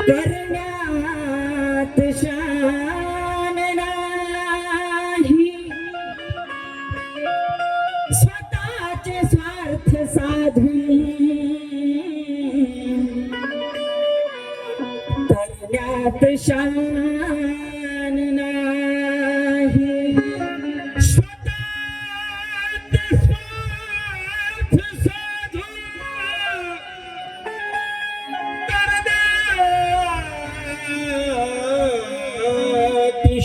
करण्यात शान नाही, स्वतःचे स्वार्थ साधून करण्यात शान नाही, स्वतःचे स्वार्थ साधून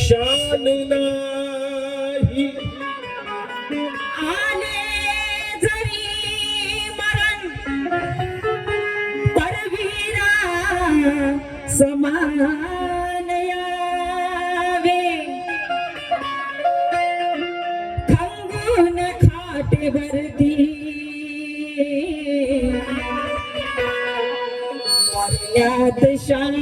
शान नाही, आले जरी मरण परवीरा समान यावे, खंगून खाटेवरती मरण्यात शान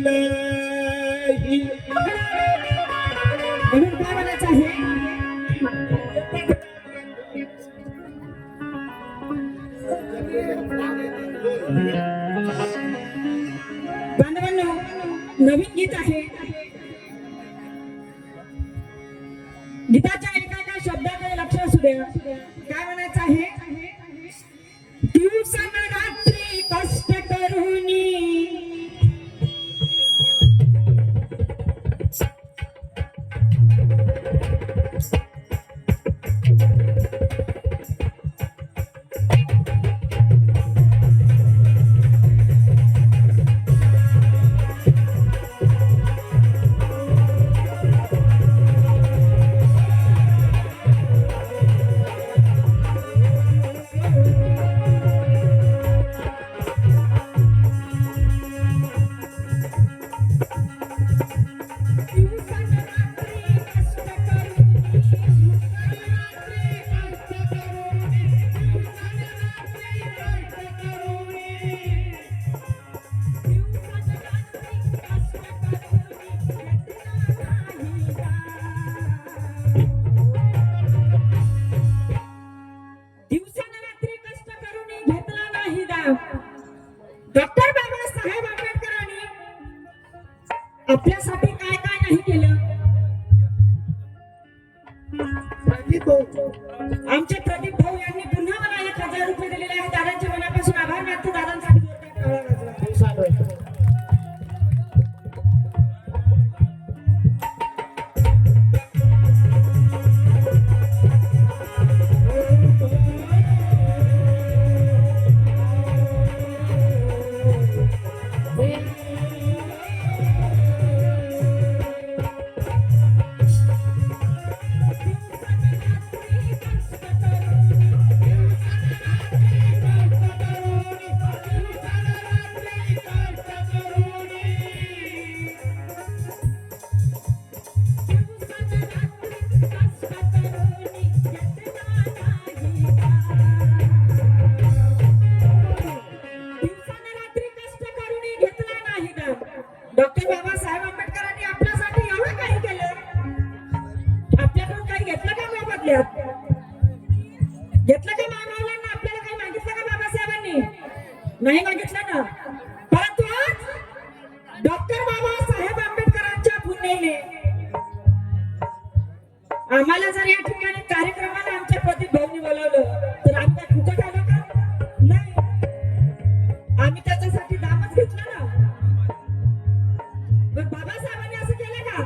नाही, म्हणून काय म्हणायचं आहे, आमचे प्रदीप भाऊ यांनी पुन्हा मला 1000 रुपये दिलेले आहेत. दादांचे मनापासून आभार मानतो. दादांसाठी जोरदार टाळ्या वाजवा. डॉक्टर बाबासाहेब आंबेडकरांनी आपल्यासाठी एवढं काही केलं. आपल्याकडून काही घेतलं का मोबदल्यात? घेतलं का मानवल्यांना? आपल्याला काही मागितलं का बाबासाहेबांनी? नाही मागितलं ना. परंतु आज डॉक्टर बाबासाहेब आंबेडकरांच्या पुण्याने आम्हाला जर या ठिकाणी कार्यक्रमाला आमच्या प्रदीप भाऊनी बोलावलं तर आम्ही काय फुकट आलो का? नाही. आम्ही त्याच्यासाठी दामच घेतलं ना. बाबासाहेबांनी असं केलं का?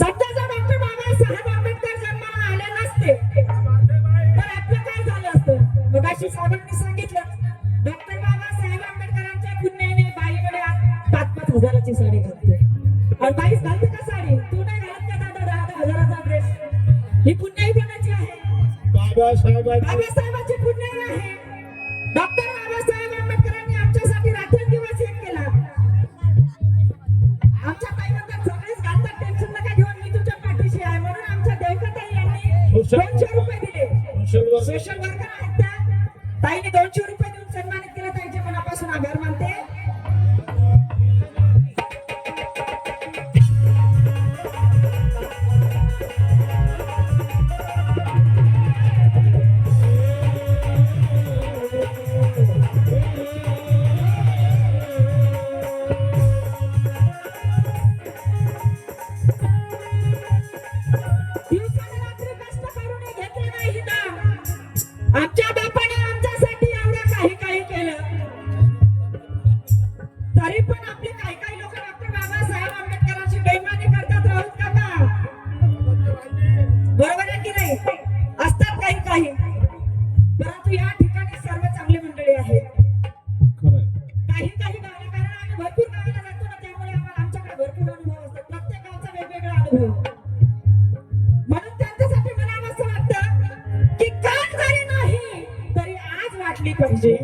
समजा जर डॉक्टर बाबासाहेब आंबेडकर जन्माला आले नसते तर आपलं काय झालं असतं? मगाशी साहेबांनी सांगितलं डॉक्टर बाबासाहेब आंबेडकरांच्या पुण्याने बाईकडे 5-5 हजाराची साडी घालते. आणि बाईच घालते का साडी? तू नाही घालत का दादा 10-10 हजाराचा ड्रेस? ही पुण्याई कोणाची आहे? बाबासाहेबांची पुण्याई आहे. डॉक्टर बाबासाहेब आंबेडकरांनी आमच्यासाठी रात्रंदिवस एक केला. आमच्या ताई म्हणतात सगळेच घालतात, टेन्शन नका घेऊ, मी तुमच्या पाठीशी आहे. म्हणून आमच्या देवताई यांनी 200 रुपये दिले. सोशल वर्कर आहेत त्या ताईने 200 रुपये देऊन सन्मानित केलं. ताईचे मनापासून आभार मानते. आमच्या बापाने आमच्यासाठी एवढं काही काही केलं तरी पण आपले काही काही लोक डॉक्टर बाबासाहेब आंबेडकरांची बेईमानी करतात. राहुल काका बरोबर आहे की नाही? असतात काही काही, परंतु या ठिकाणी सर्व चांगली मंडळी आहेत. काही काही गावला, कारण आम्ही भरपूर गावाला जातो ना, त्यामुळे आम्हाला आमच्याकडे भरपूर अनुभव असतात. प्रत्येक गावचा वेगवेगळा अनुभव. म्हणून त्यांच्यासाठी मला असं वाटतं की काल जरी नाही तरी आज वाटली पाहिजे.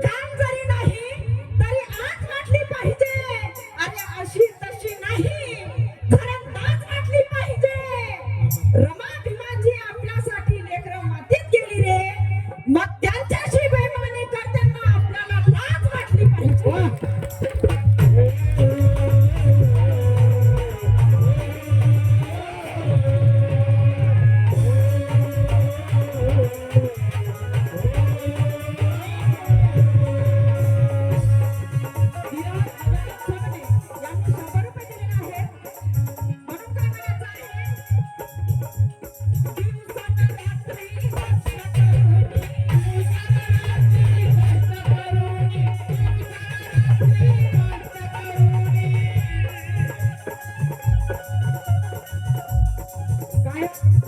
काल जरी नाही तरी आज वाटली पाहिजे. अरे अशी तशी नाही, घरंदाज वाटली पाहिजे. रमा भीमाजी आपल्यासाठी लेकरं मातीत गेली रे, मग त्यांच्याशी बेईमानी करताना आपल्याला लाज वाटली पाहिजे.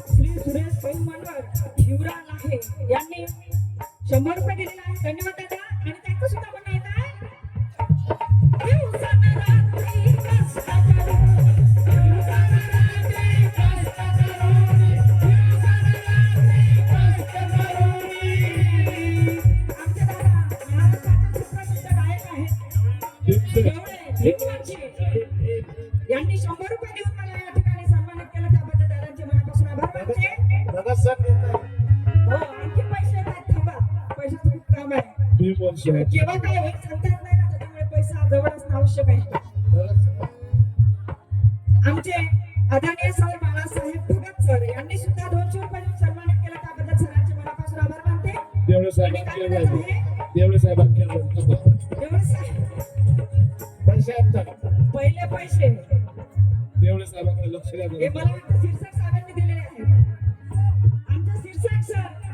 श्री सुरेश भाऊ मनवर शिवराज आहे यांनी 100 रुपये दिलेले आहेत. धन्यवाद दादा. आणि त्यांचं सुद्धा म्हणणं आहे काय? आमचे दादा महाराष्ट्राचे सुप्रसिद्ध गायक आहेत यांनी 100 रुपये देऊन मला या ठिकाणी सन्मानित केलं. त्याबद्दल दादांचे मनापासून आभार मानते. हो, आणखी पैसे येतात. थांबा, पैशाचं खूप काम आहे. केव्हा काय होईल सांगता येत नाही ना, त्याच्यामुळे पैसा जवळ असणं आवश्यक आहे. आमचे आदरणीय सर बाळासाहेब भगत सर यांनी सुद्धा 200 रुपये देऊन सन्मानित केलं. त्याबद्दल सरांचे मनापासून आभार मानते. देवळे साहेब पहिले पैसे देवळे साहेबांकडे लक्ष द्या. हे मला वाटतं शिरसाट साहेबांनी दिलेले आहेत.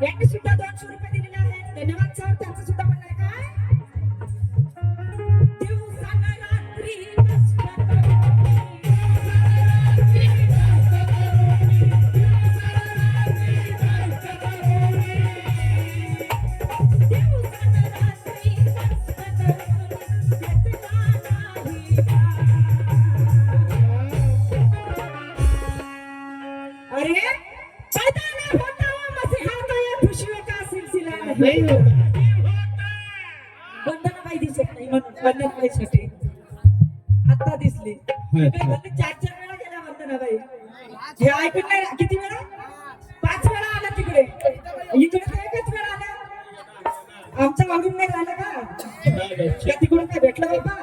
यांनी सुद्धा 200 रुपये दिलेले आहेत. धन्यवाद सर. त्यांचं सुद्धा म्हणणं आहे काय दिवसानं रात्री कष्ट अरे पैदा ना होता हुआ मसीहा का ये खुशियों का सिलसिला नहीं होता. वंदनाबाई दिसत नाही म्हणून वंदनाबाईसाठी आता दिसली. मी म्हणले 4 वेळा गेल्या वंदनाबाई. हे ऐकून नाही किती वेळा 5 वेळा आला तिकडे. इकडे तर एकच वेळा आला. आमचं वाढून नाही झालं का तिकडून काय भेटलं बाबा.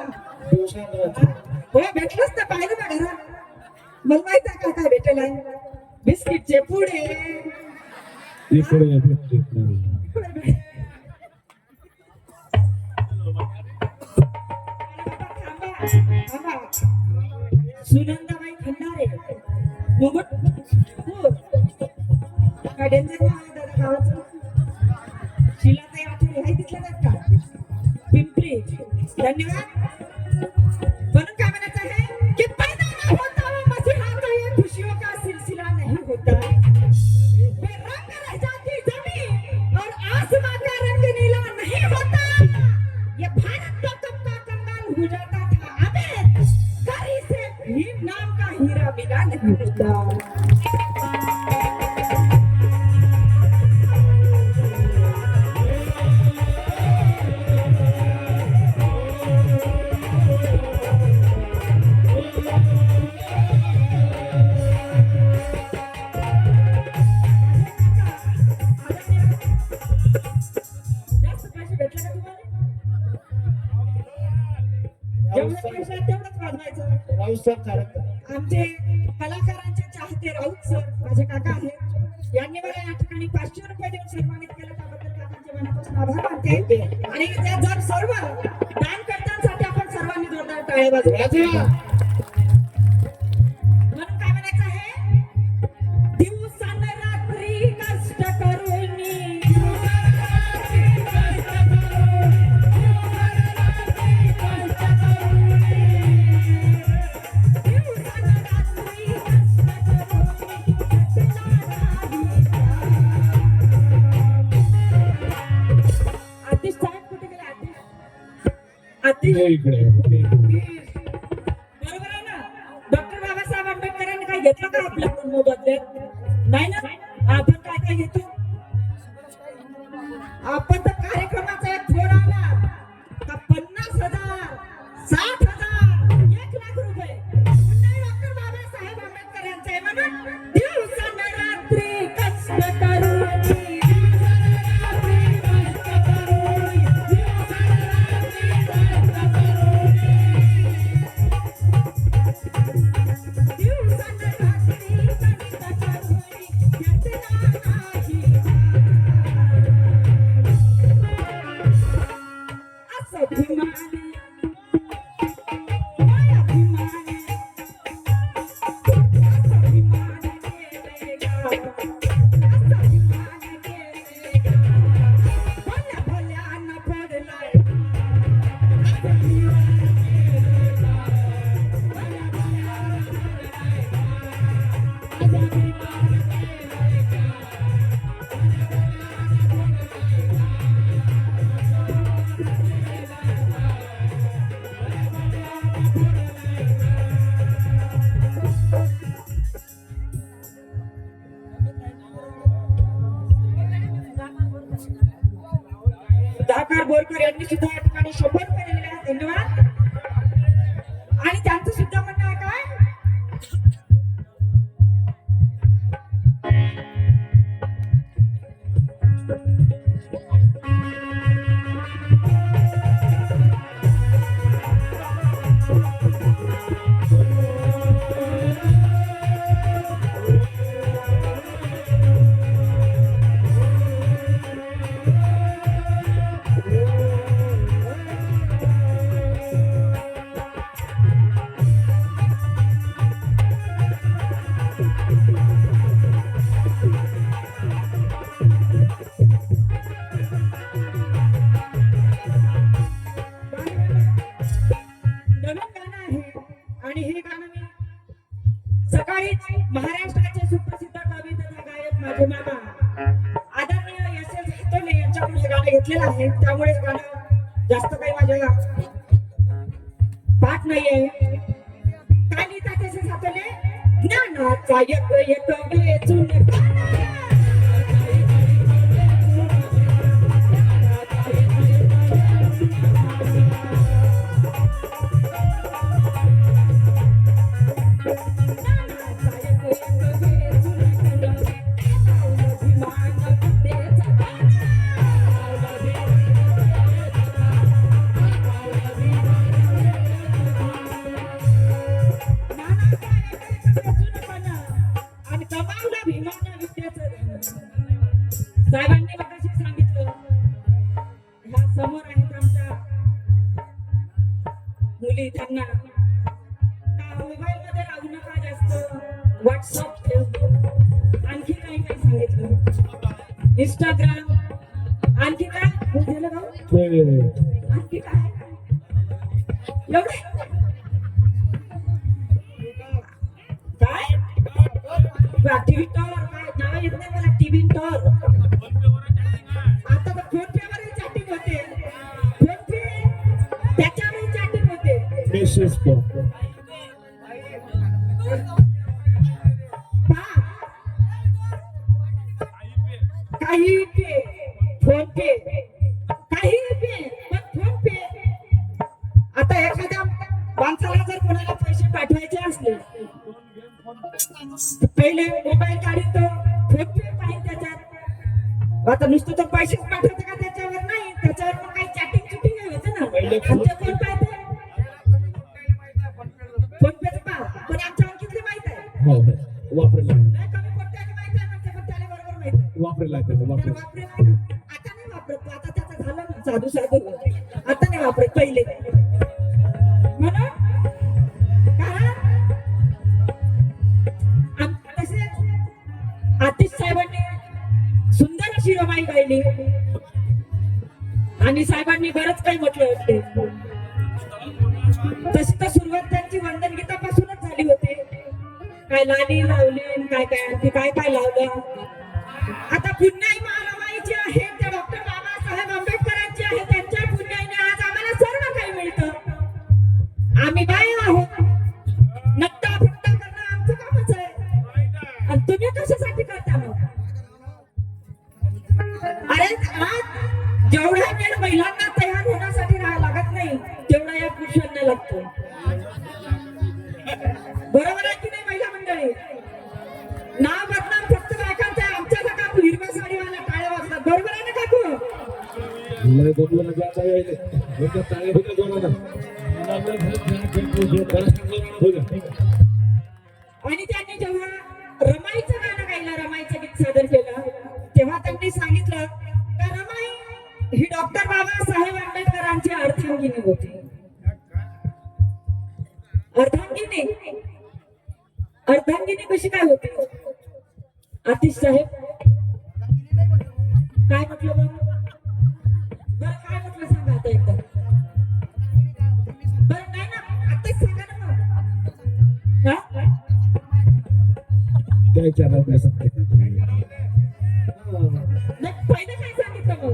हो भेटलंच तर पाहिलं ना घरात. मला माहित आहे का काय भेटेल आहे बिस्किटचे पुढे सुनंदाबाई खंडारे मुकुट काय डेंजर नाव आहे दादा गावाचं. शिलाताई आठवले आहे तिथल्या आहेत का पिंपरी. धन्यवाद. म्हणून काय म्हणायचं आहे की पैदा ना होता हुआ मसीहा का ये खुशियों का सिलसिला नहीं होता. बेरंग रह जाती जमीन और आसमां का रंग नीला नहीं होता. ये भारत तो कब का कंगाल हो जाता था. अबे करी से भीम नाम का हीरा मिला नहीं होता. जास्त पैसे भेटले का तुम्हाला. जेवढे पैसे आहेत तेवढंच वाजवायचं. आमचे कलाकारांचे चाहते राऊत सर माझे काका आहेत. यांनी मला या ठिकाणी 500 रुपये देऊन सन्मानित केलं. त्याबद्दल काकांचे मनापासून आभार मानते. आणि जर सर्व दानकर्त्यांसाठी आपण सर्वांनी जोरदार टाळ्या वाजवा. म्हणून काय म्हणायचं आहे दिवसानं रात्री कष्ट करून इकडे बरोबर आहे ना. डॉक्टर बाबासाहेब आंबेडकरांनी काय घेतलं का आपल्याकडून मोबदल्यात. नाही ना. आपण काय काय घेतो. आपण तर कार्यक्रमाचा एक फोन आला का 50,000 60,000 1,00,000 रुपये. नाही डॉक्टर बाबासाहेब आंबेडकर यांचं आहे म्हणून दिवसानं रात्री कष्ट करून सुधाकर बोरकर यांनी सुद्धा या ठिकाणी 100 रुपये दिलेले आहेत. धन्यवाद. आणि त्यांचं सुद्धा म्हणणं आहे काय मामा आदरणीय एस एस हातोले यांच्याकडून हे गाणं घेतलेलं आहे. त्यामुळे हे गाणं जास्त काही माझ्या पाठ नाहीये. काय लिहितात एस एस हातोले? ज्ञानाचा एक वेचून साहेबांनी मगाशी सांगितलं ह्या समोर आहेत आमच्या मुली, त्यांना मोबाईल मध्ये राहू नका जास्त. व्हॉट्सअप, फेसबुक, आणखी काही काही सांगितलं, इंस्टाग्राम, आणखी काय झालं का? आणखी काय एवढे काय टीव्ही टॉवर, काय नाव येत नाही मला, टीव्ही टॉवर. आता तर फोन पे वर चॅटिंग होते, फोन पे त्याच्यावर चॅटिंग होते. मेसेज पर काही पे, फोन पे, काही पे, पण फोन पे. आता एखाद्या माणसाला जर कोणाला पैसे पाठवायचे असले पहिले मोबाईल काढून तो फोन पे पाहिजे त्याच्यात. आता नुसतं तो पैसेच पाठवते का त्याच्यावर? नाही, त्याच्यावर पण काही चॅटिंग चुटिंग होते ना. आणि ते कोण पाहिजे? फोन पेच पहा, पण आमच्या ओळखीतले माहित आहे. हो वापरला नाही कमी पडते माहित आहे म्हणते, पण त्याला बरोबर माहित आहे. वापरला त्याला वापरेल ना. आता नाही वापरत, आता त्याचं झालं ना साधू साधू. आता नाही वापरत, पहिले म्हणून आतिश साहेबांनी सुंदर अशी रमाई गायली आणि साहेबांनी बरंच काही म्हटलं होते. तशी तर सुरुवात त्यांची वंदन गीतापासूनच झाली होती. काय लाली लावली, काय काय आणखी काय काय लावलं. आता पुन्हा महारमाईची आहे, त्या डॉक्टर बाबासाहेब आंबेडकरांची आहे. त्यांच्या पुण्याने आज आम्हाला सर्व काही मिळतं. आम्ही बाय आहोत, नट्टा फट्टा करणं आमचं कामच आहे. आणि तुम्ही कशासाठी करता मग? अरे आज जेवढा वेळ महिलांना तयार होण्यासाठी लागत नाही तेवढा या पुरुषांना लागतो. बरोबर आहे की नाही महिला मंडळी? नाव बदनाम फक्त बायकांचं आहे. आमच्या का काकू हिरव्या साडीवाला टाळ्या वाजतात, बरोबर आहे ना काकू? आणि त्यांनी जेव्हा रमाईचं गाणं गायलं, रमाईचं गीत सादर केलं, तेव्हा त्यांनी सांगितलं का रमाई ही डॉक्टर बाबासाहेब आंबेडकरांची अर्धांगिनी होती. अर्धांगिनी, अर्धांगिनी कशी काय होती? आतिश साहेब काय म्हटलं बरं? बरं काय म्हटलं सांगा आता एकदा. बरं नाही ना, आताच सांगा ना मग. हा काय चालत नाही सांगते नाही, पहिलं काय सांगितलं मग?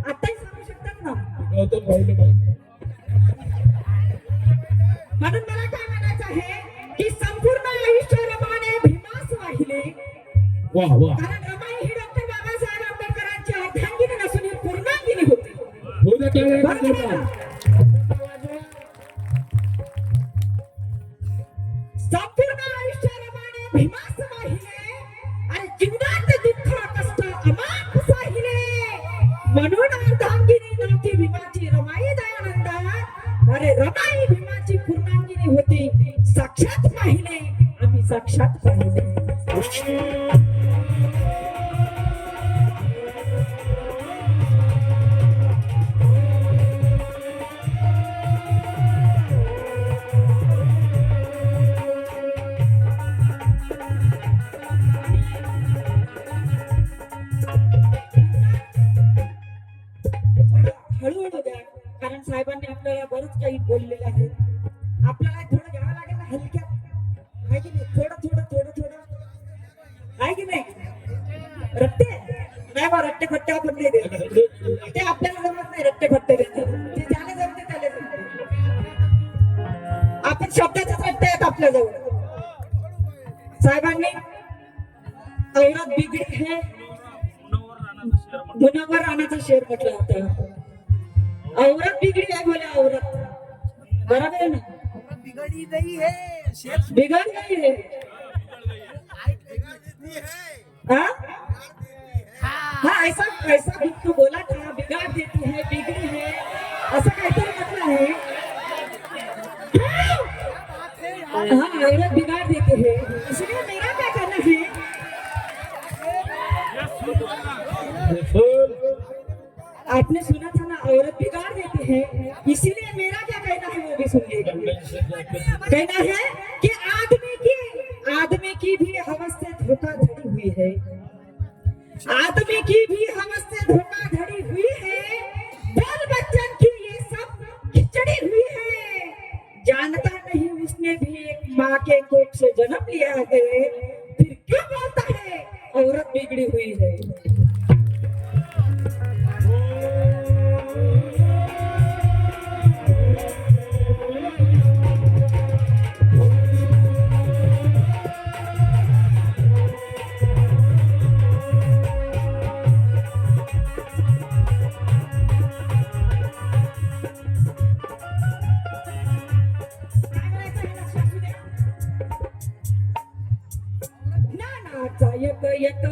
आताही सांगू शकतात ना. गौतम भाऊ म्हणून मला काय म्हणायचं आहे की संपूर्ण आयुष्य रमाने भीमास वाहिले. वाह वाह. कारण रमाई ही डॉक्टर बाबासाहेब आंबेडकरांची अर्धांगिनी नसून ही पूर्णांगिनी होती. बरोबर आहे ना? संपूर्ण आयुष्य रमाने भीमास वाहिले आणि जीवनात दुःख कष्ट अमाप साहिले. म्हणून अर्धांगिनी नव्हती भीमाची रमाई दयानंद. अरे रमाई भीमाची पूर्णांगिनी होती. साक्षात पाहिले आम्ही, साक्षात पाहिले. हळूहळू द्या, कारण साहेबांनी आपल्याला बरंच काही बोललेलं आहे. आपल्याला थोडं घ्यावं लागेल ना हलक्यात, आहे की नाही? थोडं थोडं थोडं थोडं, आहे की नाही? रट्टे नाही बा, रट्टे खट्टे आपण नाही देत. ते आपल्याला जमत नाही रट्टे खट्टे देते. ते ज्याला जमते त्याला जमते. आपण शब्दाचे रट्टे आहेत आपल्याजवळ. साहेबांनी औरत बिगडी हे मुनव्वर राणाचा शेर म्हटलं होतं. औरत बिगडी आहे बोले औरत. बरोबर आहे ना? बिगड़ी नहीं है बिगड़ गई है. हाँ हाँ, ऐसा ऐसा तो बोला था, बिगाड़ देती है, बिगड़ी है, ऐसा काहीतरी म्हटलं आहे. हाँ, औरत बिगाड़ देती है, इसलिए मेरा क्या करना है? आपने सुना था ना, औरत बिगाड़ देती है, इसीलिए मेरा क्या कहना है वो भी सुनिएगा. कहना है कि आदमी की भी हवस से धोखाधड़ी हुई है. आदमी की भी हवस से धोखाधड़ी हुई है. बाल बच्चन की ये सब खिचड़ी हुई है. जानता नहीं उसने भी एक माँ के कोख से जन्म लिया है, फिर क्यों बोलता है औरत बिगड़ी हुई है. एक एक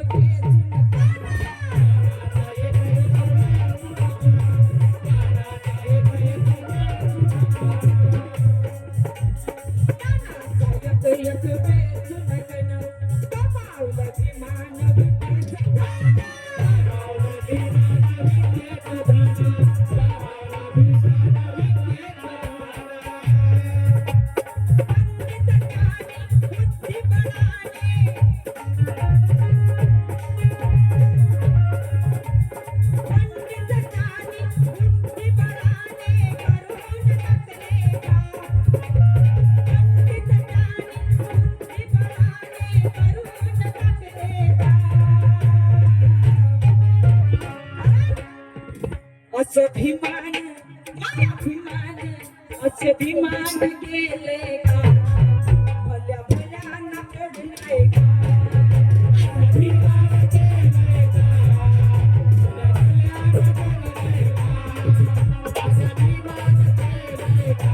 अभिमान अभिमान गेले का भल्या भल्याना पडलाय का. अभिमान गेले का अभिमान गेले का.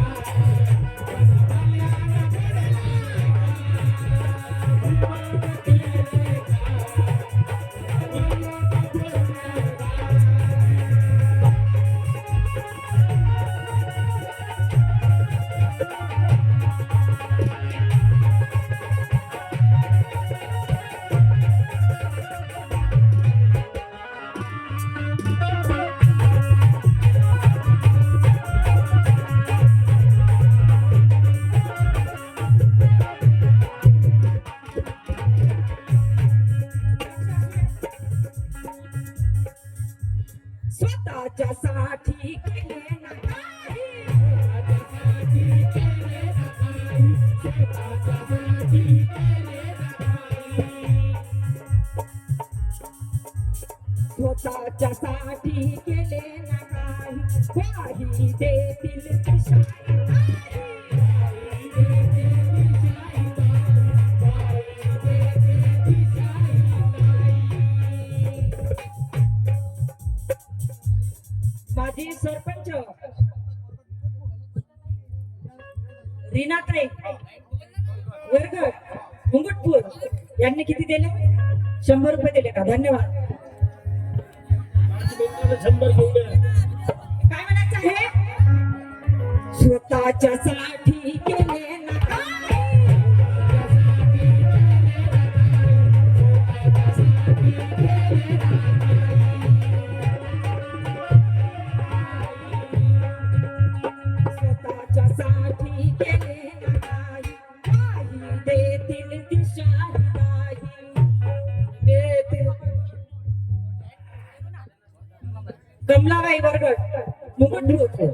स्वतःच्यासाठी केले ना काही. स्वतःच्यासाठी केले ना काही देतील दिशाही माजी सरपंच रीनाताई वरगड मुंगटपूर यांनी किती दिले? 100 रुपये दिले का? धन्यवाद. 100 घेऊन द्या. काय म्हणायचं आहे? स्वतःच्या साठी केले ना कमलाबाई वरगड मुंगटपूर.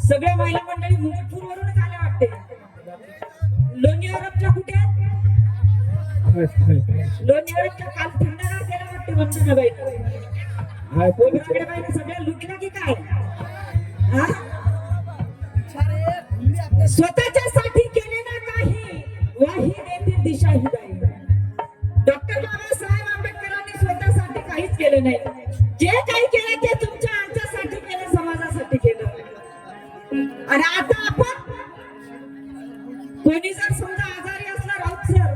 सगळ्या महिला मंडळी मुंगटपूर वरूनच आल्या वाटते. लोणी आरबच्या कुठे? लोणी आरबच्या काल थंडगार गेला म्हणतो ना बाई हाय कोकणाकडे बाई सगळ्या लुटल्या की काय हा? बिचारे तुम्ही आपल्या स्वतःच्या साठी केले ना काही वाही देतील दिशा ही बाई डॉक्टर बाबासाहेब आंबेडकरांनी स्वतःसाठी काहीच केलं नाही जे काही केलं ते तुमच्या आमच्यासाठी केलं समाजासाठी केलं आणि आता आपण कोणी जर समजा आजारी असला राऊत सर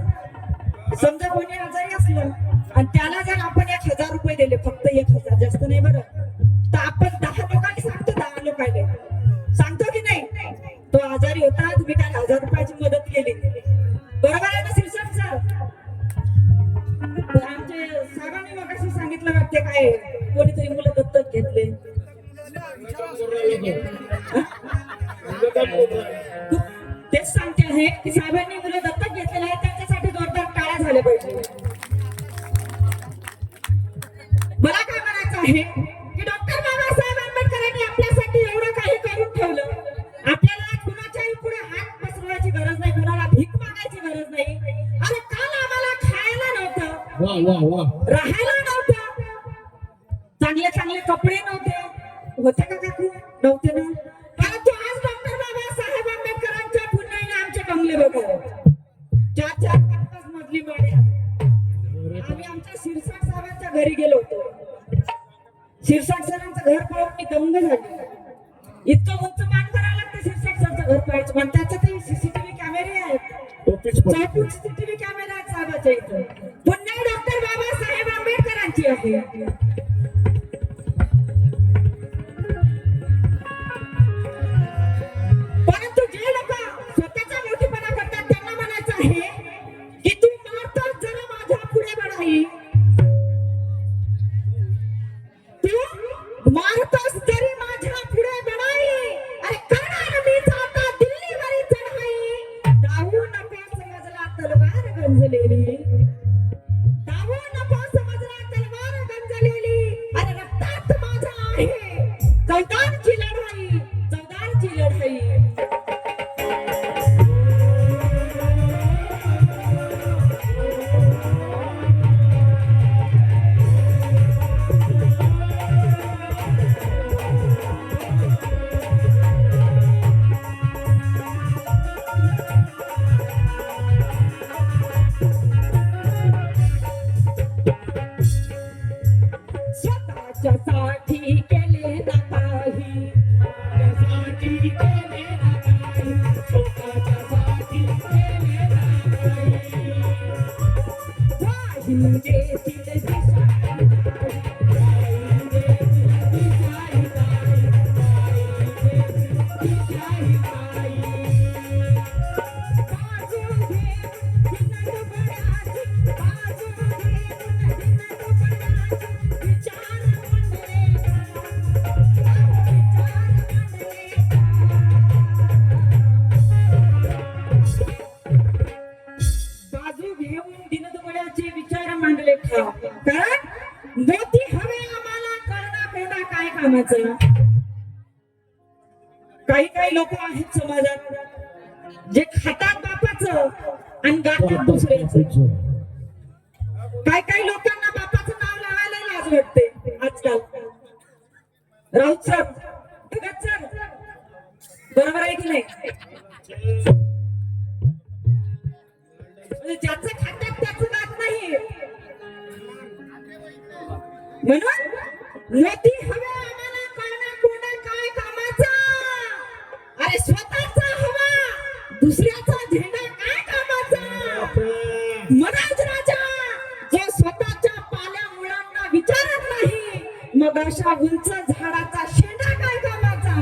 समजा कोणी आजारी असलं आणि त्याला जर आपण 1,000 रुपये दिले फक्त 1,000 जास्त नाही बरं तर आपण 10 लोकांनी सांगतो 10 लोकांना सांगतो की नाही तो आजारी होता तुम्ही काय 1,000 रुपयाची मदत केली बरोबर आहे ना शिरसाट सर तर आमचे साहेबांनी मगाशी सांगितलं वाटते काय कोणीतरी मुलं दत्तक घेतले तेच सांगते आहे की साहेबांनी मुलं दत्तक घेतलेलं आहे त्यांच्यासाठी जोरदार टाळ्या झाल्या पाहिजे मला काय म्हणायचं आहे की डॉक्टर बाबासाहेब आंबेडकरांनी आपल्यासाठी एवढं काही करून ठेवलं आपल्याला कुणाच्याही पुढे हात पसरवायची गरज नाही कुणाला भीक मागायची गरज नाही अरे काल आम्हाला खायला नव्हतं वा वा वा राहायला नव्हतं चांगले चांगले कपडे नव्हते होते का काकू नव्हते ना परंतु आज डॉक्टर बाबासाहेब आंबेडकरांच्या पुण्याने आमचे बंगले बघा 4-4 5-5 मजली माळे आम्ही आमच्या शिरसाट साहेबांच्या घरी गेलो होतो शिरसाट सरांचं घर पाहून मी दंग झाली इतकं उंच मान करायला लागतं शिरसाट सरचं घर पाहायचं पण त्याच्यातही सीसीटीव्ही कॅमेरे आहेत टोपीच पण चौकून सीसीटीव्ही कॅमेरा आहेत साहेबाच्या इथं पुन्हा डॉक्टर बाबासाहेब आंबेडकरांची आहे परंतु जे लोक स्वतःचा मोठेपणा करतात त्यांना म्हणायचं आहे की तू मारतोस जरा माझ्या पुढे बढाई तू मारतोस तरी माझ्या पुढे बढाई अरे करणार मी आता दिल्लीवरी चढाई डावू नको समजला तलवार गंजलेली डावू नको समजला तलवार गंजलेली अरे रक्तात माझा आहे चौदारची लढाई चौदारची लढाई स्वतःच्यासाठी केले ना काही स्वतःसाठी केले ना काही स्वतःच्यासाठी केले ना काही वाही देतील दिशा वाही देतील दिशा बाजू घेऊन हिंदू बळाची बाजू घेऊन हिंदू बळाची विचार बाजू घेऊन दिनदुबळ्याचे विचार मांडले ठाव कारण मोती हवे आम्हाला कळणा कोणा काय कामाचं काही काही लोक आहेत समाजात जे खातात बापाचं आणि गातात दुसऱ्याचं काही काही लोकांना बापाचं नाव लावायला लाज वाटते आजकाल राऊत सर भगत सर बरोबर आहे की नाही म्हणजे ज्याचं खातात त्याचं गात नाही म्हणून मोती हवे आम्हाला कळणा कोणा काय कामाचा अरे स्वतःचा हवा दुसऱ्याचा झेंडा काय कामाचा महाराज राजा जो स्वतःच्या पाल्या मुलांना विचारत नाही मग अशा उंच झाडाचा शेंडा काय कामाचा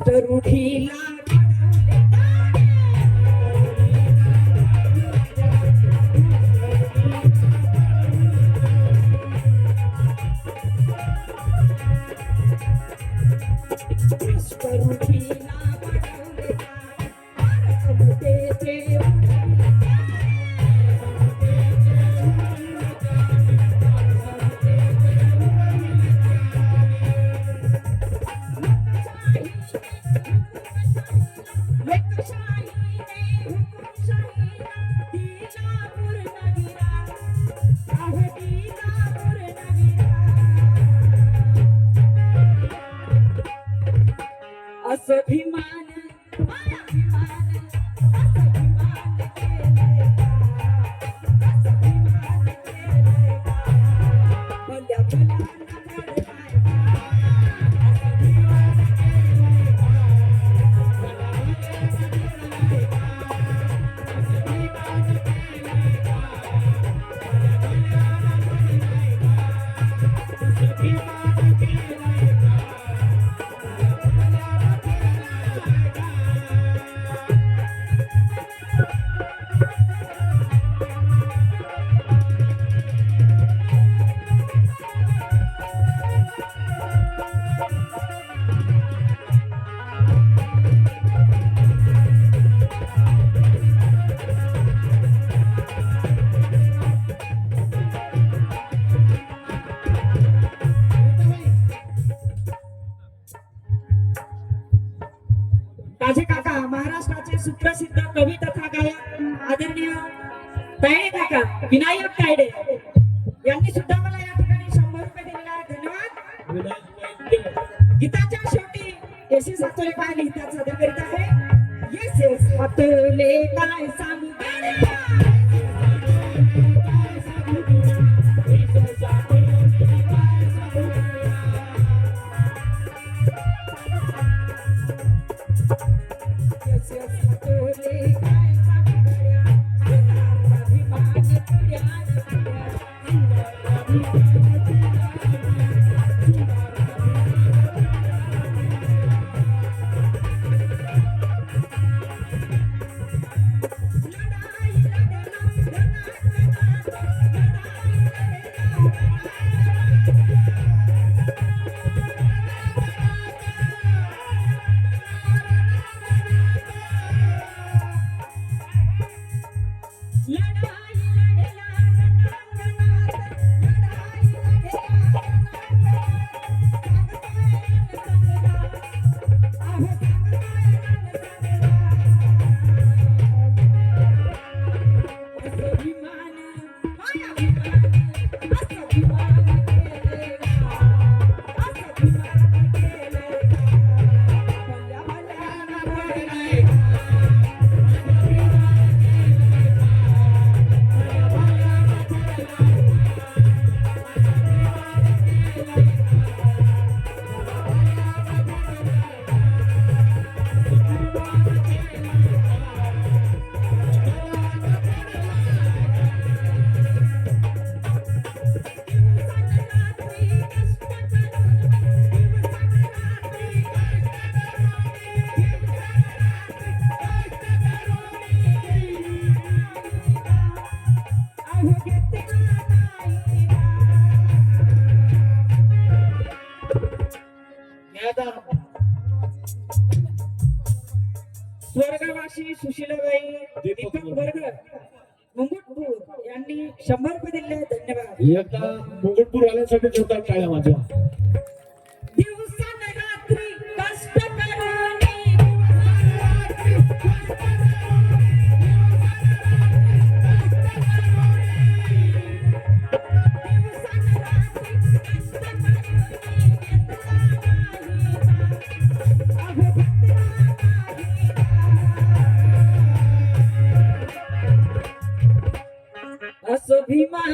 कष्ट रूढीला घडवले कष्ट रूढीला घडवले समतेचे असं अभिमान अभिमान असं अभिमान केलंय का असं अभिमान केलंय का भल्या भल्यानं घडलाय का असं अभिमान केलंय का भल्या भल्यानं घडलाय का असं अभिमान केलंय का भल्या भल्यानं घडलाय का असं अभिमान केलंय का माझे काका महाराष्ट्राचे सुप्रसिद्ध कवी तथा गायक आदरणीय तायडे काका विनायक तायडे यांनी सुद्धा मला या ठिकाणी 100 रुपये दिलेले आहेत. धन्यवाद. गीताच्या शेवटी येसी सातोले काय लिहितात सादर करीत आहे. येस सातोले काय सांगू स्वर्गवासी सुशीलाबाई दीपक वर्ग मुंगटपूर यांनी 100 रुपये दिले. धन्यवाद. एकदा मुकुटपूर वाल्यांसाठी जोरदार टाळ्या माझ्या. दिवसानरात्री कष्ट करून असं अभिमान